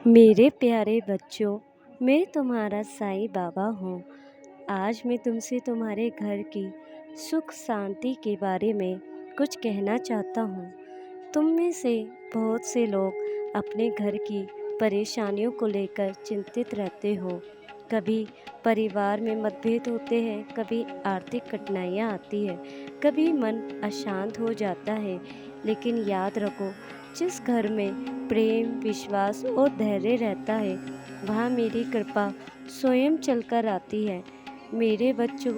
मेरे प्यारे बच्चों, मैं तुम्हारा साईं बाबा हूँ। आज मैं तुमसे तुम्हारे घर की सुख शांति के बारे में कुछ कहना चाहता हूँ। तुम में से बहुत से लोग अपने घर की परेशानियों को लेकर चिंतित रहते हो। कभी परिवार में मतभेद होते हैं, कभी आर्थिक कठिनाइयाँ आती है, कभी मन अशांत हो जाता है। लेकिन याद रखो, जिस घर में प्रेम, विश्वास और धैर्य रहता है, वहाँ मेरी कृपा स्वयं चलकर आती है। मेरे बच्चों,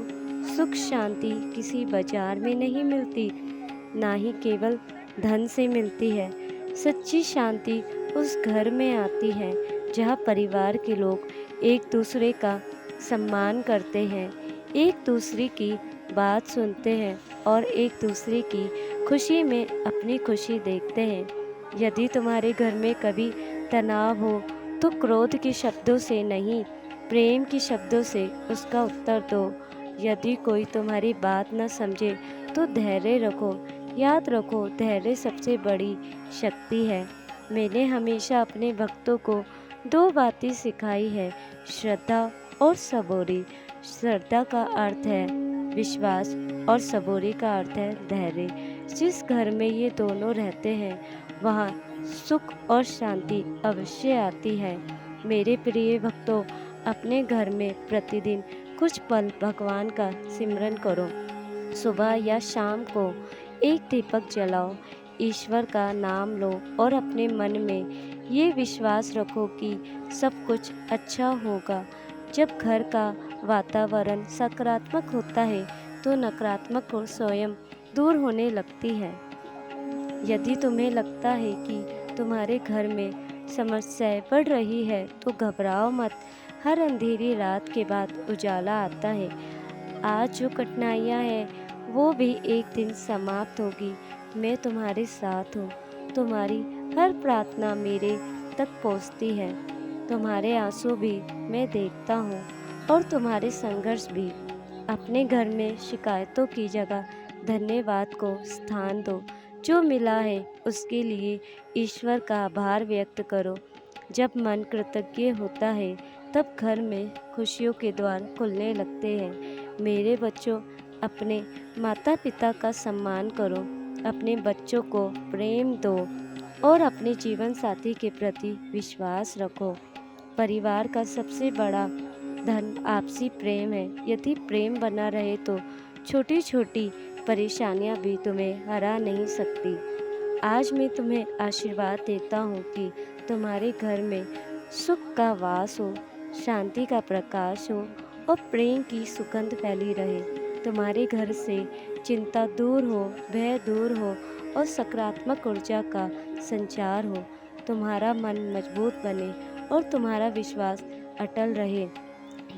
सुख शांति किसी बाजार में नहीं मिलती, ना ही केवल धन से मिलती है। सच्ची शांति उस घर में आती है जहाँ परिवार के लोग एक दूसरे का सम्मान करते हैं, एक दूसरे की बात सुनते हैं और एक दूसरे की खुशी में अपनी खुशी देखते हैं। यदि तुम्हारे घर में कभी तनाव हो तो क्रोध के शब्दों से नहीं, प्रेम के शब्दों से उसका उत्तर दो। यदि कोई तुम्हारी बात न समझे तो धैर्य रखो। याद रखो, धैर्य सबसे बड़ी शक्ति है। मैंने हमेशा अपने भक्तों को दो बातें सिखाई है, श्रद्धा और सबूरी। श्रद्धा का अर्थ है विश्वास और सबूरी का अर्थ है धैर्य। जिस घर में ये दोनों रहते हैं, वहाँ सुख और शांति अवश्य आती है। मेरे प्रिय भक्तों, अपने घर में प्रतिदिन कुछ पल भगवान का सिमरन करो। सुबह या शाम को एक दीपक जलाओ, ईश्वर का नाम लो और अपने मन में ये विश्वास रखो कि सब कुछ अच्छा होगा। जब घर का वातावरण सकारात्मक होता है तो नकारात्मक स्वयं दूर होने लगती है। यदि तुम्हें लगता है कि तुम्हारे घर में समस्याएं बढ़ रही है तो घबराओ मत। हर अंधेरी रात के बाद उजाला आता है। आज जो कठिनाइयां हैं वो भी एक दिन समाप्त होगी। मैं तुम्हारे साथ हूँ। तुम्हारी हर प्रार्थना मेरे तक पहुँचती है। तुम्हारे आंसू भी मैं देखता हूँ और तुम्हारे संघर्ष भी। अपने घर में शिकायतों की जगह धन्यवाद को स्थान दो। जो मिला है उसके लिए ईश्वर का आभार व्यक्त करो। जब मन कृतज्ञ होता है तब घर में खुशियों के द्वार खुलने लगते हैं। मेरे बच्चों, अपने माता पिता का सम्मान करो, अपने बच्चों को प्रेम दो और अपने जीवन साथी के प्रति विश्वास रखो। परिवार का सबसे बड़ा धन आपसी प्रेम है। यदि प्रेम बना रहे तो छोटी छोटी परेशानियां भी तुम्हें हरा नहीं सकती। आज मैं तुम्हें आशीर्वाद देता हूँ कि तुम्हारे घर में सुख का वास हो, शांति का प्रकाश हो और प्रेम की सुगंध फैली रहे। तुम्हारे घर से चिंता दूर हो, भय दूर हो और सकारात्मक ऊर्जा का संचार हो। तुम्हारा मन मजबूत बने और तुम्हारा विश्वास अटल रहे।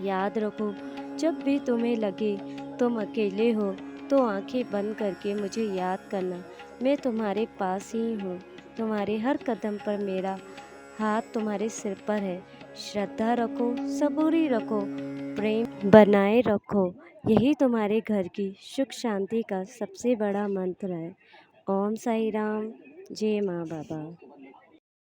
याद रखो, जब भी तुम्हें लगे तुम अकेले हो तो आंखें बंद करके मुझे याद करना। मैं तुम्हारे पास ही हूँ। तुम्हारे हर कदम पर मेरा हाथ तुम्हारे सिर पर है। श्रद्धा रखो, सबूरी रखो, प्रेम बनाए रखो। यही तुम्हारे घर की सुख शांति का सबसे बड़ा मंत्र है। ओम साई राम। जय माँ बाबा।